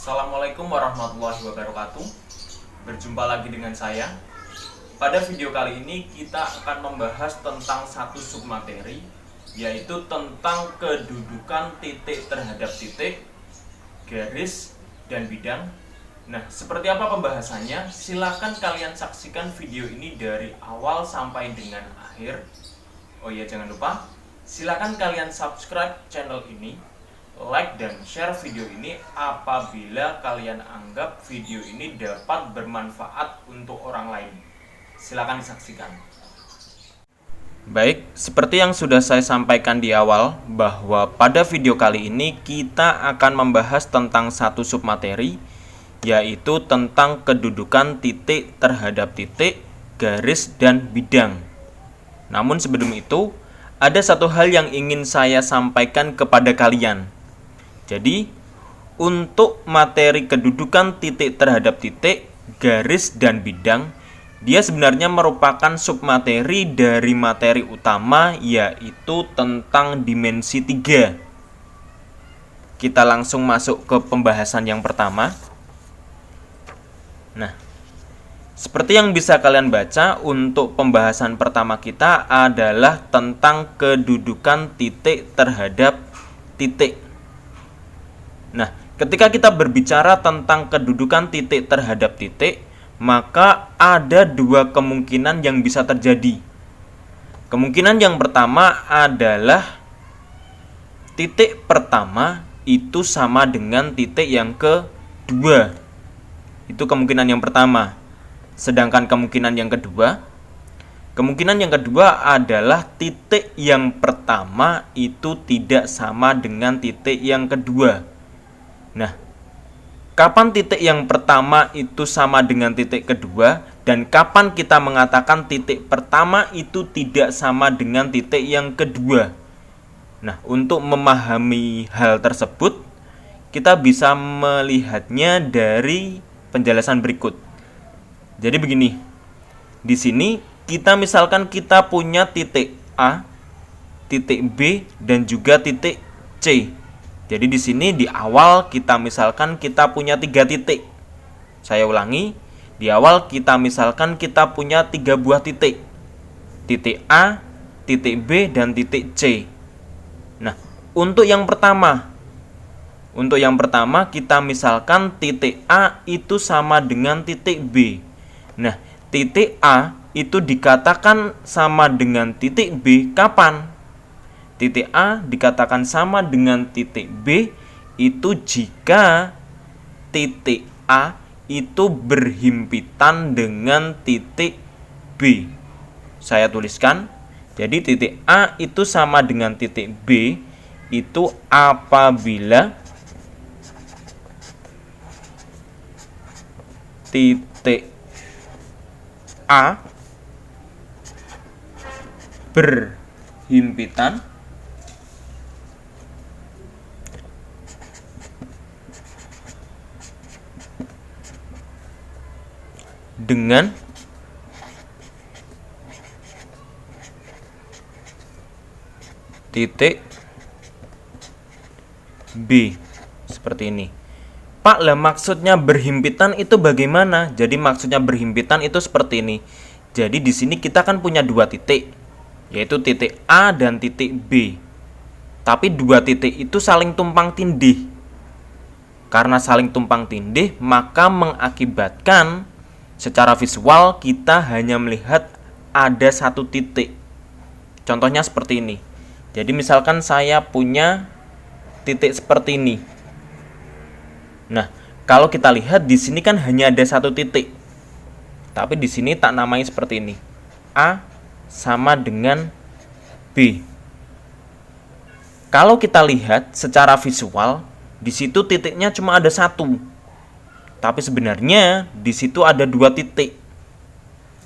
Assalamualaikum warahmatullahi wabarakatuh. Berjumpa lagi dengan saya. Pada video kali ini kita akan membahas tentang satu submateri, yaitu tentang kedudukan titik terhadap titik, garis, dan bidang. Nah, seperti apa pembahasannya? Silakan kalian saksikan video ini dari awal sampai dengan akhir. Oh iya, jangan lupa silakan kalian subscribe channel ini, like dan share video ini apabila kalian anggap video ini dapat bermanfaat untuk orang lain. Silakan disaksikan. Baik, seperti yang sudah saya sampaikan di awal, bahwa pada video kali ini kita akan membahas tentang satu submateri, yaitu tentang kedudukan titik terhadap titik, garis, dan bidang. Namun sebelum itu, ada satu hal yang ingin saya sampaikan kepada kalian. Jadi, untuk materi kedudukan titik terhadap titik, garis, dan bidang, dia sebenarnya merupakan submateri dari materi utama, yaitu tentang dimensi 3. Kita langsung masuk ke pembahasan yang pertama. Nah, seperti yang bisa kalian baca, untuk pembahasan pertama kita adalah tentang kedudukan titik terhadap titik. Nah, ketika kita berbicara tentang kedudukan titik terhadap titik, maka ada dua kemungkinan yang bisa terjadi. Kemungkinan yang pertama adalah titik pertama itu sama dengan titik yang kedua. Itu kemungkinan yang pertama. Sedangkan kemungkinan yang kedua adalah titik yang pertama itu tidak sama dengan titik yang kedua. Nah, kapan titik yang pertama itu sama dengan titik kedua, dan kapan kita mengatakan titik pertama itu tidak sama dengan titik yang kedua? Nah, untuk memahami hal tersebut, kita bisa melihatnya dari penjelasan berikut. Jadi begini, di sini kita misalkan kita punya titik A, titik B, dan juga titik C. Jadi di sini di awal kita misalkan kita punya 3 titik. Saya ulangi, di awal kita misalkan kita punya 3 buah titik. Titik A, titik B, dan titik C. Nah, untuk yang pertama kita misalkan titik A itu sama dengan titik B. Nah, titik A itu dikatakan sama dengan titik B kapan? Titik A dikatakan sama dengan titik B itu jika titik A itu berhimpitan dengan titik B. Saya tuliskan. Jadi titik A itu sama dengan titik B itu apabila titik A berhimpitan dengan titik B. Seperti ini. Pak, lah maksudnya berhimpitan itu bagaimana? Jadi maksudnya berhimpitan itu seperti ini. Jadi di sini kita kan punya 2 titik, yaitu titik A dan titik B. Tapi 2 titik itu saling tumpang tindih. Karena saling tumpang tindih, maka mengakibatkan secara visual kita hanya melihat ada 1 titik. Contohnya seperti ini. Jadi misalkan saya punya titik seperti ini. Nah, kalau kita lihat di sini kan hanya ada 1 titik. Tapi di sini tak namai seperti ini. A sama dengan B. Kalau kita lihat secara visual, di situ titiknya cuma ada 1. Tapi sebenarnya di situ ada 2 titik,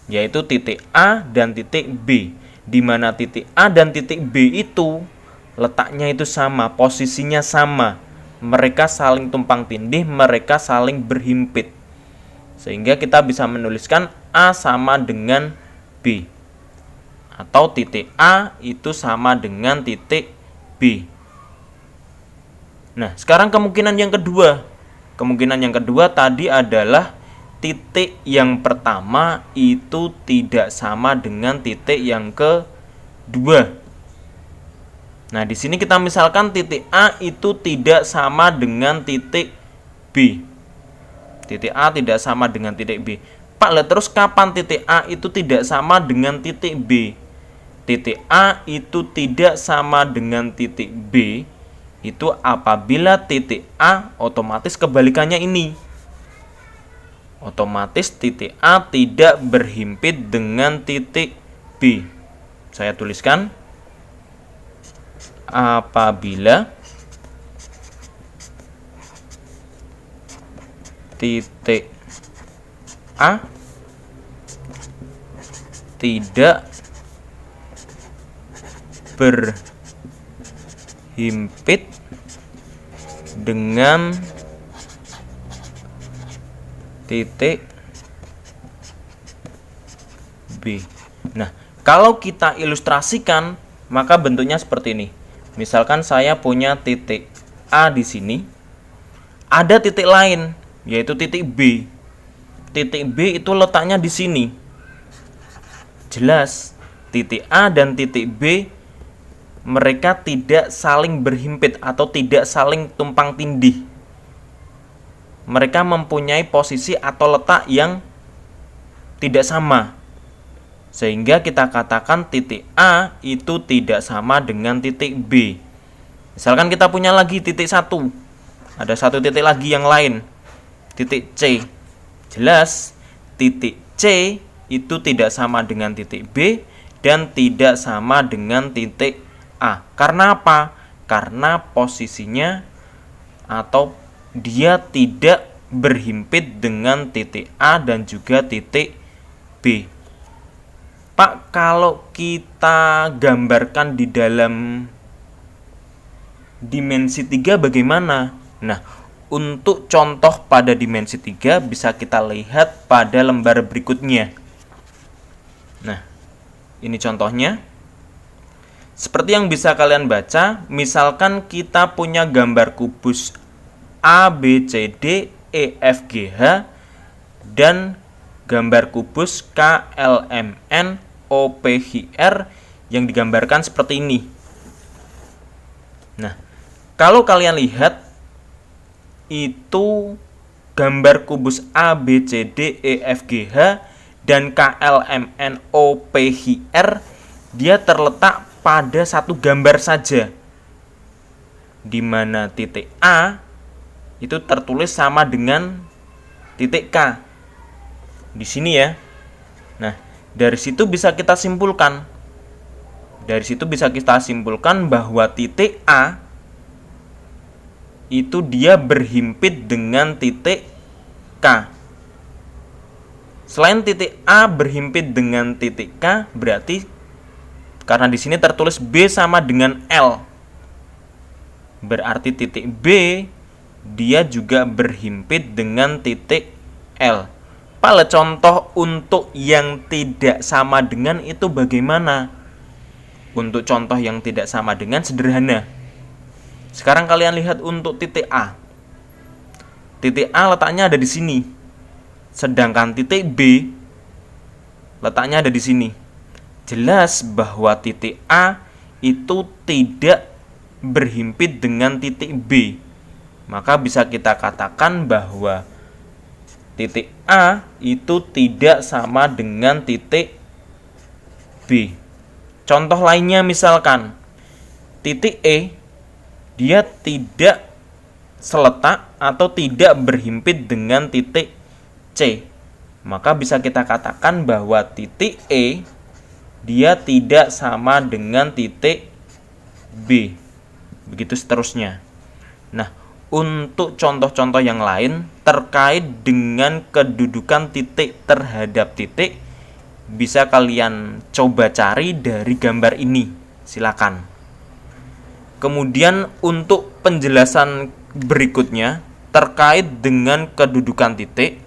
yaitu titik A dan titik B, di mana titik A dan titik B itu letaknya itu sama, posisinya sama. Mereka saling tumpang tindih, mereka saling berhimpit. Sehingga kita bisa menuliskan A sama dengan B. Atau titik A itu sama dengan titik B. Nah, sekarang kemungkinan yang kedua. Kemungkinan yang kedua tadi adalah titik yang pertama itu tidak sama dengan titik yang kedua. Nah, di sini kita misalkan titik A itu tidak sama dengan titik B. Titik A tidak sama dengan titik B. Pak, lihat terus kapan titik A itu tidak sama dengan titik B? Titik A itu tidak sama dengan titik B itu apabila titik A otomatis kebalikannya ini. Otomatis titik A tidak berhimpit dengan titik B. Saya tuliskan apabila titik A tidak berhimpit dengan titik B. Nah, kalau kita ilustrasikan maka bentuknya seperti ini. Misalkan saya punya titik A di sini, ada titik lain yaitu titik B. Titik B itu letaknya di sini. Jelas titik A dan titik B mereka tidak saling berhimpit atau tidak saling tumpang tindih. Mereka mempunyai posisi atau letak yang tidak sama. Sehingga kita katakan titik A itu tidak sama dengan titik B. Misalkan kita punya lagi titik 1. Ada satu titik lagi yang lain, titik C. Jelas titik C itu tidak sama dengan titik B dan tidak sama dengan titik A. Karena apa? Karena posisinya atau dia tidak berhimpit dengan titik A dan juga titik B. Pak, kalau kita gambarkan di dalam dimensi 3 bagaimana? Nah, untuk contoh pada dimensi 3 bisa kita lihat pada lembar berikutnya. Nah, ini contohnya. Seperti yang bisa kalian baca, misalkan kita punya gambar kubus A, B, C, D, E, F, G, H dan gambar kubus K, L, M, N, O, P, Q, R yang digambarkan seperti ini. Nah, kalau kalian lihat itu gambar kubus A, B, C, D, E, F, G, H dan K, L, M, N, O, P, Q, R dia terletak pada satu gambar saja, di mana titik A itu tertulis sama dengan titik K di sini ya. Nah, dari situ bisa kita simpulkan. Bahwa titik A itu dia berhimpit dengan titik K. Selain titik A berhimpit dengan titik K, berarti karena di sini tertulis B sama dengan L, berarti titik B dia juga berhimpit dengan titik L. Pada contoh untuk yang tidak sama dengan itu bagaimana? Untuk contoh yang tidak sama dengan sederhana. Sekarang kalian lihat untuk titik A. Titik A letaknya ada di sini. Sedangkan titik B letaknya ada di sini. Jelas bahwa titik A itu tidak berhimpit dengan titik B. Maka bisa kita katakan bahwa titik A itu tidak sama dengan titik B. Contoh lainnya misalkan titik E dia tidak seletak atau tidak berhimpit dengan titik C. Maka bisa kita katakan bahwa titik E dia tidak sama dengan titik B. Begitu seterusnya. Nah, untuk contoh-contoh yang lain terkait dengan kedudukan titik terhadap titik bisa kalian coba cari dari gambar ini. Silakan. Kemudian untuk penjelasan berikutnya terkait dengan kedudukan titik.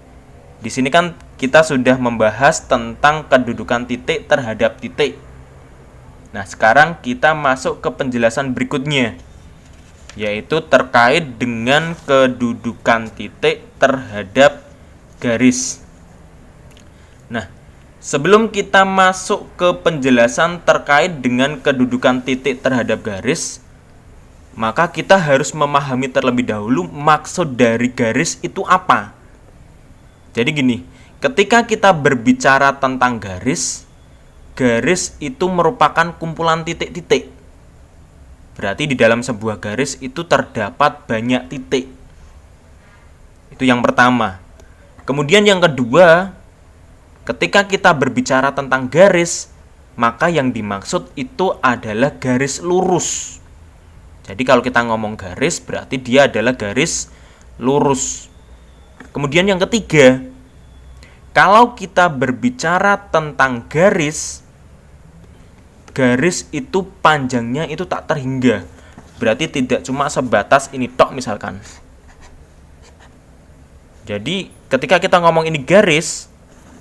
Di sini kan kita sudah membahas tentang kedudukan titik terhadap titik. Nah, sekarang kita masuk ke penjelasan berikutnya. yaitu terkait dengan kedudukan titik terhadap garis. Nah, sebelum kita masuk ke penjelasan terkait dengan kedudukan titik terhadap garis, maka kita harus memahami terlebih dahulu maksud dari garis itu apa. Jadi gini, ketika kita berbicara tentang garis, garis itu merupakan kumpulan titik-titik. Berarti di dalam sebuah garis itu terdapat banyak titik. Itu yang pertama. Kemudian yang kedua, ketika kita berbicara tentang garis, maka yang dimaksud itu adalah garis lurus. Jadi kalau kita ngomong garis, berarti dia adalah garis lurus. Kemudian yang ketiga, kalau kita berbicara tentang garis, garis itu panjangnya itu tak terhingga. Berarti tidak cuma sebatas ini tok misalkan. Jadi ketika kita ngomong ini garis,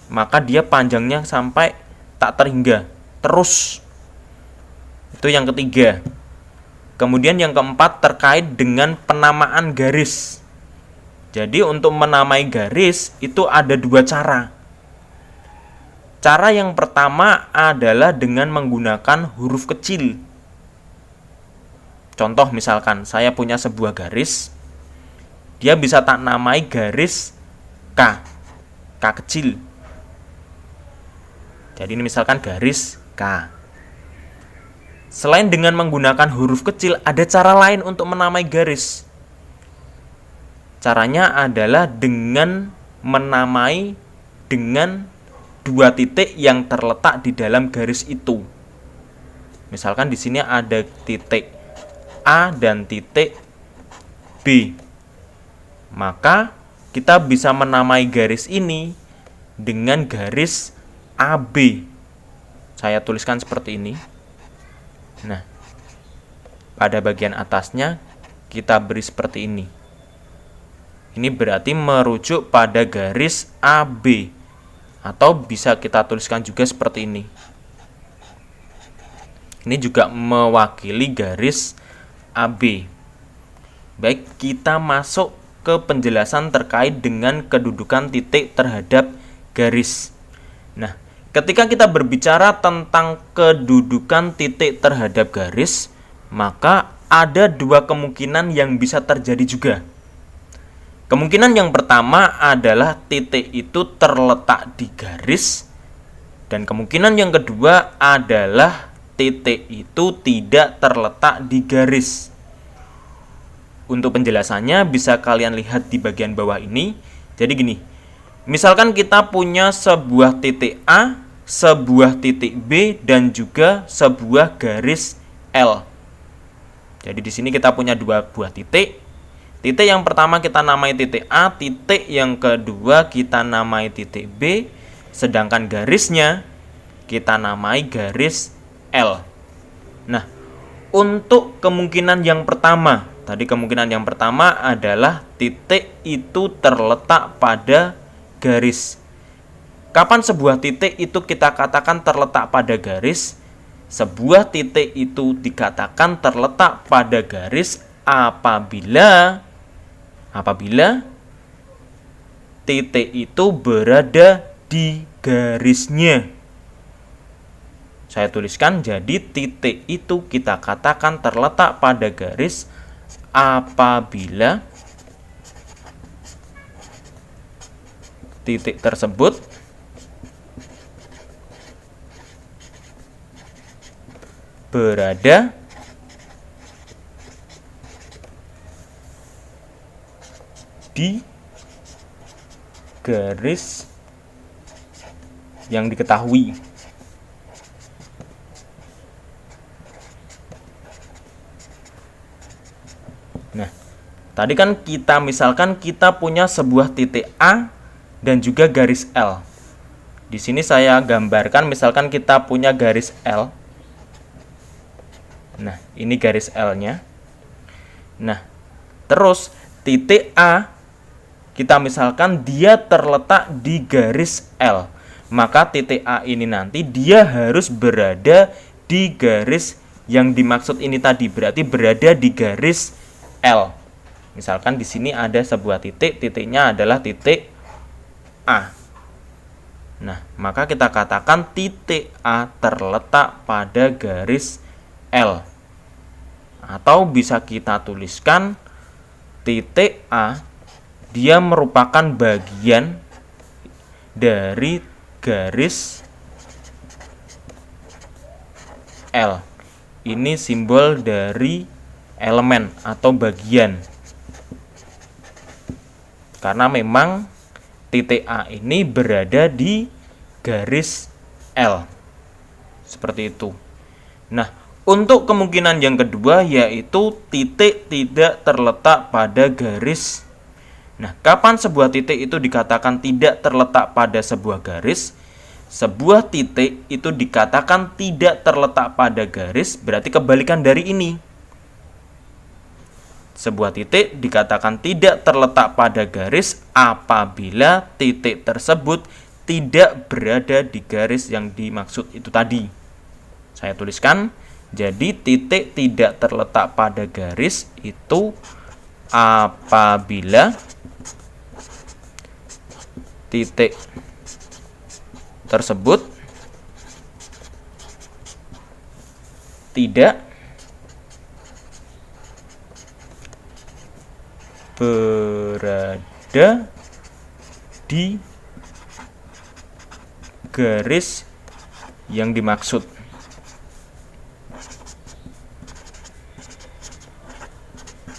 maka dia panjangnya sampai tak terhingga, terus. Itu yang ketiga. Kemudian yang keempat terkait dengan penamaan garis. Jadi untuk menamai garis itu ada dua cara. Cara yang pertama adalah dengan menggunakan huruf kecil. Contoh misalkan saya punya sebuah garis, dia bisa tak namai garis K, K kecil. Jadi ini misalkan garis K. Selain dengan menggunakan huruf kecil, ada cara lain untuk menamai garis. Caranya adalah dengan menamai dengan dua titik yang terletak di dalam garis itu. Misalkan di sini ada titik A dan titik B. Maka kita bisa menamai garis ini dengan garis AB. Saya tuliskan seperti ini. Nah, pada bagian atasnya kita beri seperti ini. Ini berarti merujuk pada garis AB. Atau bisa kita tuliskan juga seperti ini. Ini juga mewakili garis AB. Baik, kita masuk ke penjelasan terkait dengan kedudukan titik terhadap garis. Nah, ketika kita berbicara tentang kedudukan titik terhadap garis, maka ada dua kemungkinan yang bisa terjadi juga. Kemungkinan yang pertama adalah titik itu terletak di garis, dan kemungkinan yang kedua adalah titik itu tidak terletak di garis. Untuk penjelasannya bisa kalian lihat di bagian bawah ini. Jadi gini, misalkan kita punya sebuah titik A, sebuah titik B, dan juga sebuah garis L. Jadi di sini kita punya dua buah titik. Titik yang pertama kita namai titik A, titik yang kedua kita namai titik B, sedangkan garisnya kita namai garis L. Nah, untuk kemungkinan yang pertama, tadi kemungkinan yang pertama adalah titik itu terletak pada garis. Kapan sebuah titik itu kita katakan terletak pada garis? Sebuah titik itu dikatakan terletak pada garis apabila titik itu berada di garisnya. Saya tuliskan, jadi titik itu kita katakan terletak pada garis apabila titik tersebut berada di garis yang diketahui. Nah, tadi kan misalkan kita punya sebuah titik A dan juga garis L. Di sini saya gambarkan misalkan kita punya garis L. Nah, ini garis L-nya. Nah, terus titik A kita misalkan dia terletak di garis L, maka titik A ini nanti dia harus berada di garis yang dimaksud ini tadi, berarti berada di garis L. Misalkan di sini ada sebuah titik, titiknya adalah titik A. Nah, maka kita katakan titik A terletak pada garis L. Atau bisa kita tuliskan titik A dia merupakan bagian dari garis L. Ini simbol dari elemen atau bagian. Karena memang titik A ini berada di garis L. Seperti itu. Nah, untuk kemungkinan yang kedua yaitu titik tidak terletak pada garis. Nah, kapan sebuah titik itu dikatakan tidak terletak pada sebuah garis? Sebuah titik itu dikatakan tidak terletak pada garis, berarti kebalikan dari ini. Sebuah titik dikatakan tidak terletak pada garis apabila titik tersebut tidak berada di garis yang dimaksud itu tadi. Saya tuliskan, jadi titik tidak terletak pada garis itu apabila titik tersebut tidak berada di garis yang dimaksud.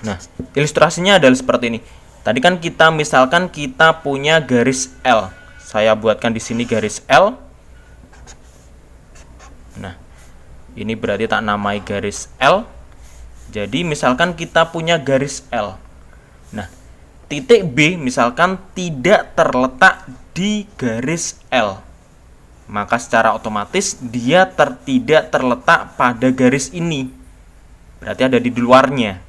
Nah, ilustrasinya adalah seperti ini. Tadi kan misalkan kita punya garis L. Saya buatkan di sini garis L. Nah, ini berarti tak namai garis L. Jadi misalkan kita punya garis L. Nah, titik B misalkan tidak terletak di garis L. Maka secara otomatis dia tidak terletak pada garis ini. Berarti ada di luarnya.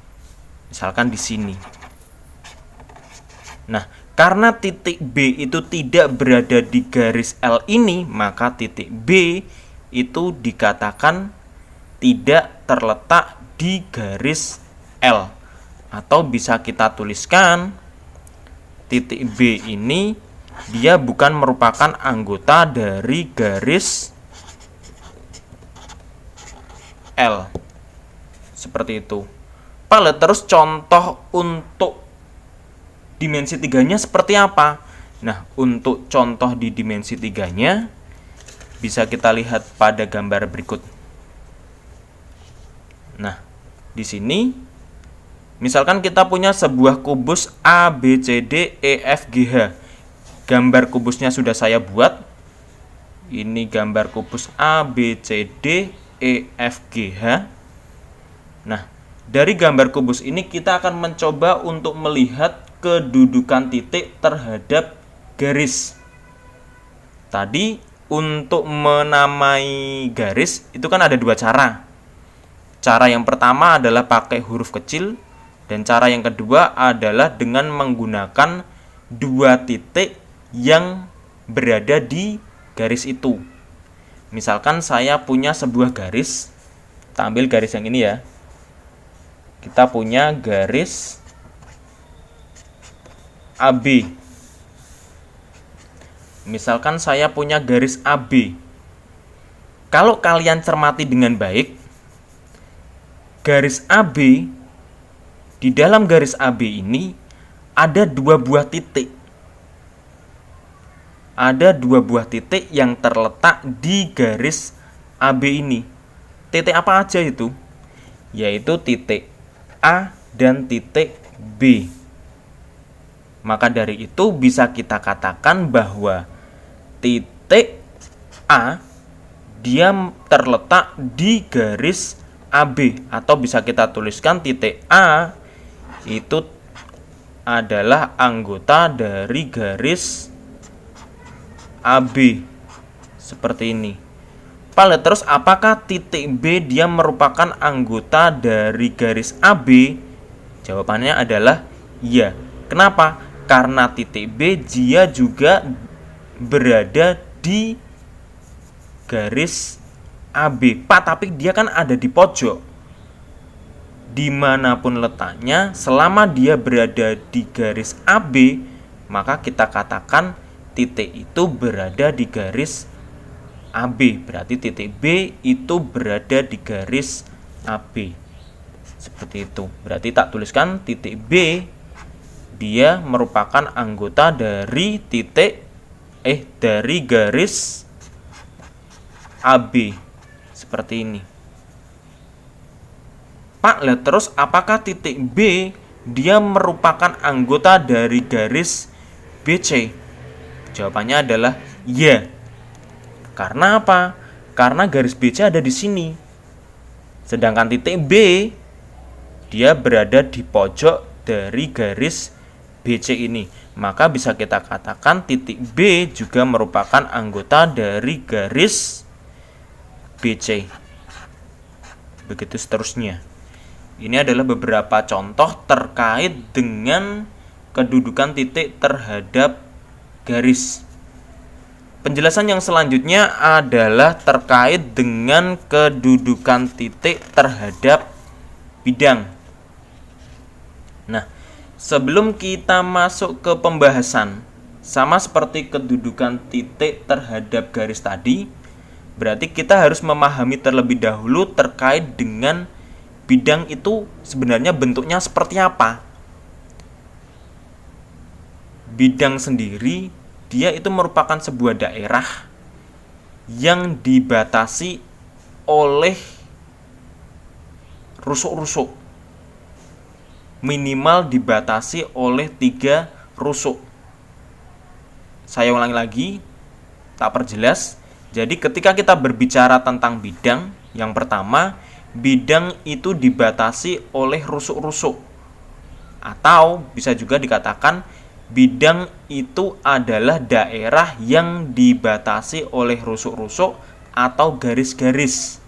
Misalkan di sini. Nah, karena titik B itu tidak berada di garis L ini, maka titik B itu dikatakan tidak terletak di garis L. Atau bisa kita tuliskan titik B ini dia bukan merupakan anggota dari garis L. Seperti itu. Lalu terus contoh untuk dimensi 3-nya seperti apa? Nah, untuk contoh di dimensi 3-nya bisa kita lihat pada gambar berikut. Nah, di sini misalkan kita punya sebuah kubus A, B, C, D, E, F, G, H. Gambar kubusnya sudah saya buat. Ini gambar kubus A, B, C, D, E, F, G, H. Nah, dari gambar kubus ini kita akan mencoba untuk melihat kedudukan titik terhadap garis. Tadi untuk menamai garis itu kan ada dua cara. Cara yang pertama adalah pakai huruf kecil. Dan cara yang kedua adalah dengan menggunakan dua titik yang berada di garis itu. Misalkan saya punya sebuah garis. Kita ambil garis yang ini ya. Kita punya garis AB. Misalkan saya punya garis AB. Kalau kalian cermati dengan baik, garis AB, di dalam garis AB ini ada dua buah titik. Ada dua buah titik yang terletak di garis AB ini. Titik apa aja itu? Yaitu titik A dan titik B. Maka dari itu bisa kita katakan bahwa titik A dia terletak di garis AB, atau bisa kita tuliskan titik A itu adalah anggota dari garis AB. Seperti ini. Terus apakah titik B dia merupakan anggota dari garis AB? Jawabannya adalah iya. Kenapa? Karena titik B dia juga berada di garis AB. Tapi dia kan ada di pojok. dimanapun letaknya, selama dia berada di garis AB, maka kita katakan titik itu berada di garis AB. Berarti titik B itu berada di garis AB. Seperti itu. Berarti tak tuliskan titik B, dia merupakan anggota dari dari garis AB. Seperti ini. Pak, lihat terus apakah titik B dia merupakan anggota dari garis BC? Jawabannya adalah ya. Karena apa? Karena garis BC ada di sini. Sedangkan titik B dia berada di pojok dari garis BC ini. Maka bisa kita katakan titik B juga merupakan anggota dari garis BC. Begitu seterusnya. Ini adalah beberapa contoh terkait dengan kedudukan titik terhadap garis. Penjelasan yang selanjutnya adalah terkait dengan kedudukan titik terhadap bidang. Nah, sebelum kita masuk ke pembahasan, sama seperti kedudukan titik terhadap garis tadi, berarti kita harus memahami terlebih dahulu terkait dengan bidang itu sebenarnya bentuknya seperti apa. Bidang sendiri, dia itu merupakan sebuah daerah yang dibatasi oleh rusuk-rusuk. Minimal dibatasi oleh 3 rusuk. Saya ulangi lagi, tak perjelas. Jadi ketika kita berbicara tentang bidang, yang pertama, bidang itu dibatasi oleh rusuk-rusuk. Atau bisa juga dikatakan bidang itu adalah daerah yang dibatasi oleh rusuk-rusuk atau garis-garis.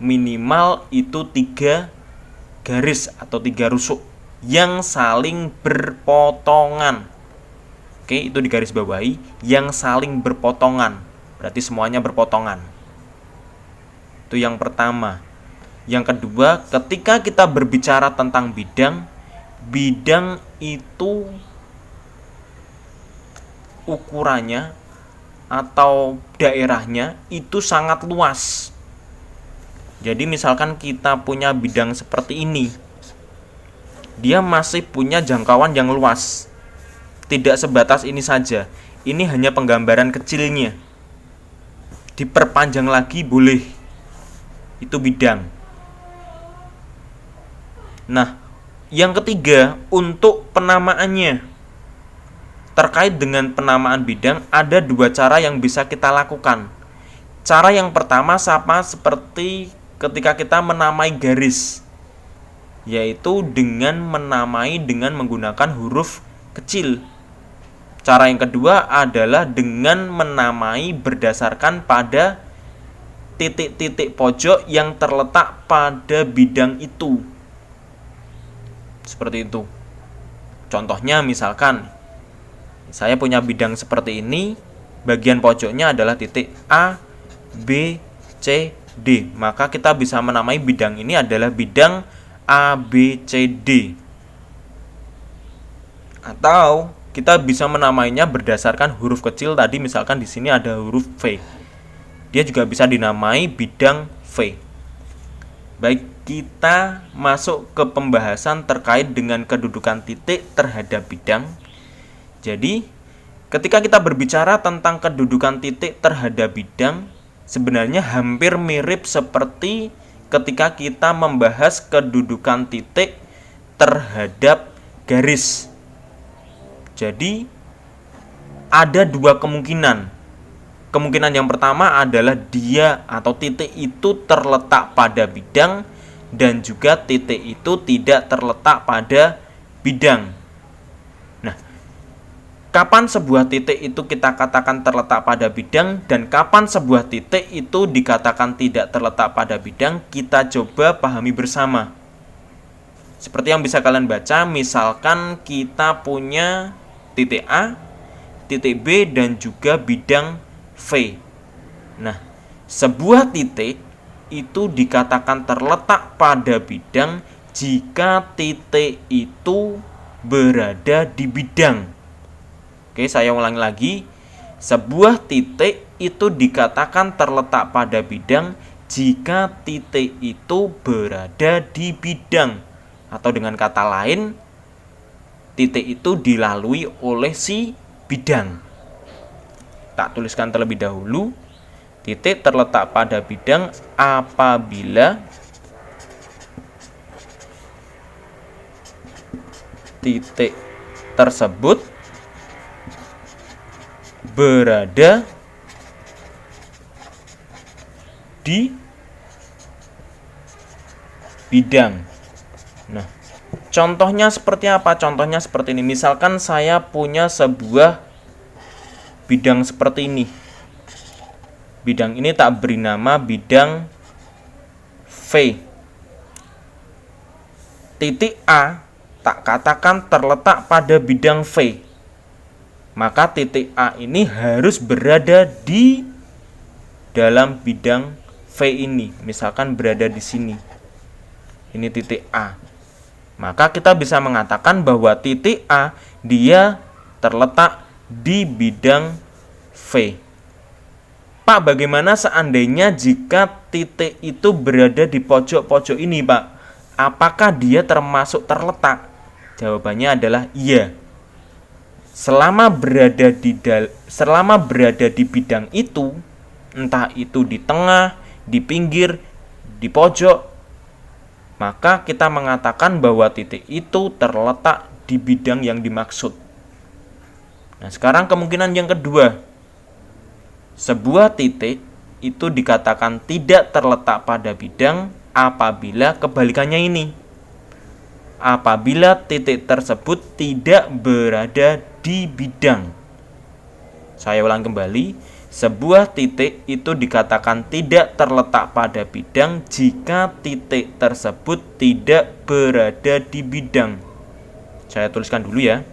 Minimal itu 3 garis atau 3 rusuk yang saling berpotongan. Oke, itu di garis bawahi, yang saling berpotongan. Berarti semuanya berpotongan. Itu yang pertama. Yang kedua, ketika kita berbicara tentang bidang, bidang itu ukurannya atau daerahnya itu sangat luas. Jadi misalkan kita punya bidang seperti ini, dia masih punya jangkauan yang luas. Tidak sebatas ini saja. Ini hanya penggambaran kecilnya. Diperpanjang lagi boleh. Itu bidang. Nah, yang ketiga, untuk penamaannya. Terkait dengan penamaan bidang, ada 2 cara yang bisa kita lakukan. Cara yang pertama sama seperti ketika kita menamai garis, yaitu dengan menamai dengan menggunakan huruf kecil. Cara yang kedua adalah dengan menamai berdasarkan pada titik-titik pojok yang terletak pada bidang itu. Seperti itu. Contohnya misalkan saya punya bidang seperti ini, bagian pojoknya adalah titik A, B, C, D. Maka kita bisa menamai bidang ini adalah bidang A, B, C, D. Atau kita bisa menamainya berdasarkan huruf kecil tadi, misalkan di sini ada huruf V. Dia juga bisa dinamai bidang V. Baik, kita masuk ke pembahasan terkait dengan kedudukan titik terhadap bidang. Jadi, ketika kita berbicara tentang kedudukan titik terhadap bidang, sebenarnya hampir mirip seperti ketika kita membahas kedudukan titik terhadap garis. Jadi, ada 2 kemungkinan. Kemungkinan yang pertama adalah dia atau titik itu terletak pada bidang dan juga titik itu tidak terletak pada bidang. Nah, kapan sebuah titik itu kita katakan terletak pada bidang dan kapan sebuah titik itu dikatakan tidak terletak pada bidang, kita coba pahami bersama. Seperti yang bisa kalian baca, misalkan kita punya titik A, titik B, dan juga bidang V. Nah, sebuah titik itu dikatakan terletak pada bidang jika titik itu berada di bidang. Oke, saya ulangi lagi. Sebuah titik itu dikatakan terletak pada bidang jika titik itu berada di bidang. Atau dengan kata lain, titik itu dilalui oleh si bidang. Tak tuliskan terlebih dahulu. Titik terletak pada bidang apabila titik tersebut berada di bidang. Nah, contohnya seperti apa? Contohnya seperti ini. Misalkan saya punya sebuah bidang seperti ini. Bidang ini tak beri nama bidang V. Titik A tak katakan terletak pada bidang V. Maka titik A ini harus berada di dalam bidang V ini. Misalkan berada di sini. Ini titik A. Maka kita bisa mengatakan bahwa titik A dia terletak di bidang V. Pak, bagaimana seandainya jika titik itu berada di pojok-pojok ini, Pak? Apakah dia termasuk terletak? Jawabannya adalah iya. Selama berada di bidang itu, entah itu di tengah, di pinggir, di pojok, maka kita mengatakan bahwa titik itu terletak di bidang yang dimaksud. Nah, sekarang kemungkinan yang kedua. Sebuah titik itu dikatakan tidak terletak pada bidang apabila kebalikannya ini. Apabila titik tersebut tidak berada di bidang. Saya ulang kembali, sebuah titik itu dikatakan tidak terletak pada bidang jika titik tersebut tidak berada di bidang. Saya tuliskan dulu ya.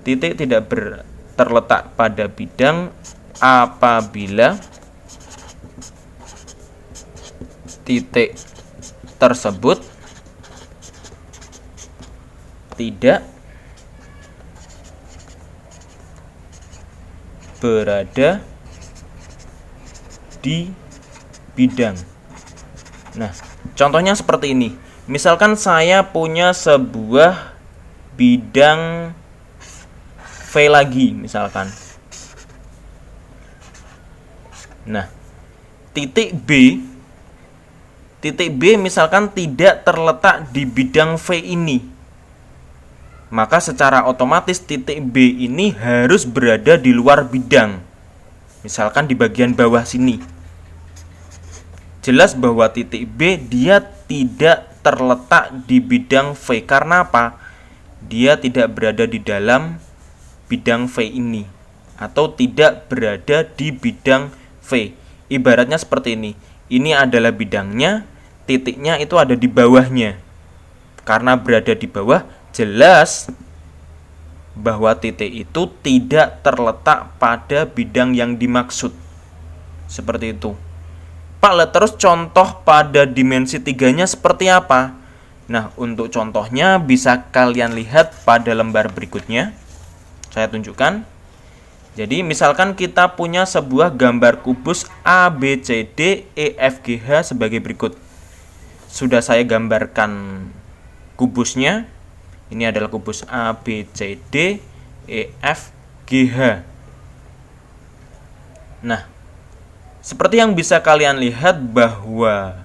Titik tidak terletak pada bidang apabila titik tersebut tidak berada di bidang. Nah, contohnya seperti ini. Misalkan saya punya sebuah bidang V lagi, misalkan. Nah, titik B misalkan tidak terletak di bidang V ini. Maka secara otomatis titik B ini harus berada di luar bidang. Misalkan di bagian bawah sini. Jelas bahwa titik B dia tidak terletak di bidang V. Karena apa? Dia tidak berada di dalam bidang V ini. Atau tidak berada di bidang V. Ibaratnya seperti ini. Ini adalah bidangnya, titiknya itu ada di bawahnya. Karena berada di bawah, jelas bahwa titik itu tidak terletak pada bidang yang dimaksud. Seperti itu. Pak, terus contoh pada dimensi 3-nya seperti apa? Nah, untuk contohnya bisa kalian lihat pada lembar berikutnya. Saya tunjukkan. Jadi misalkan kita punya sebuah gambar kubus A, B, C, D, E, F, G, H sebagai berikut. Sudah saya gambarkan kubusnya. Ini adalah kubus A, B, C, D, E, F, G, H. Nah, seperti yang bisa kalian lihat bahwa